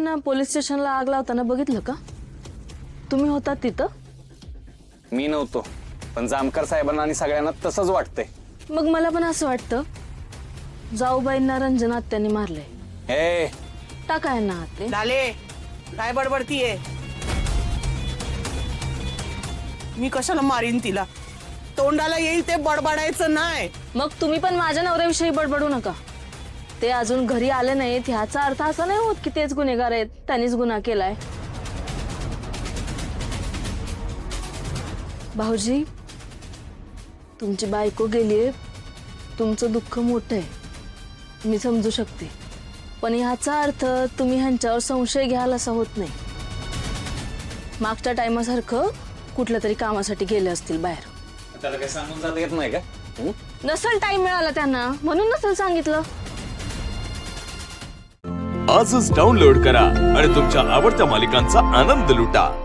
साहेबांना पोलीस स्टेशनला आग लावताना बघितलं का? तुम्ही होता तिथं? मी नव्हतो, पण जामकर साहेबांना आणि सगळ्यांना तसंच वाटतंय. मग मला पण असं वाटतं जाऊबाईंना रंजना आत्यांनी मारलंय. हे टाका यांना हात ते. लाले काय बडबडतीये? मी कशाला मारीन तिला? तोंडाला येईल ते बडबडायचं नाही. मग तुम्ही पण माझ्या नवऱ्याविषयी बडबडू नका. ते अजून घरी आले नाहीत ह्याचा अर्थ असा नाही होत की तेच गुन्हेगार आहेत, त्यांनीच गुन्हा केलाय. भाऊजी, तुमची बायको गेलीये, तुमचं दुःख मोठं आहे, मी समजू शकते. पण ह्याचा अर्थ तुम्ही ह्यांच्यावर संशय घ्याल असा होत नाही. मागच्या टायमासारखं कुठल्या तरी कामासाठी गेले असतील बाहेर. त्याला काही सांगून जाता येत नाही का? नसेल टाइम मिळाला त्यांना, म्हणून नसेल सांगितलं. आजच डाउनलोड करा आणि तुमच्या आवडत्या मालिकांचा आनंद लुटा.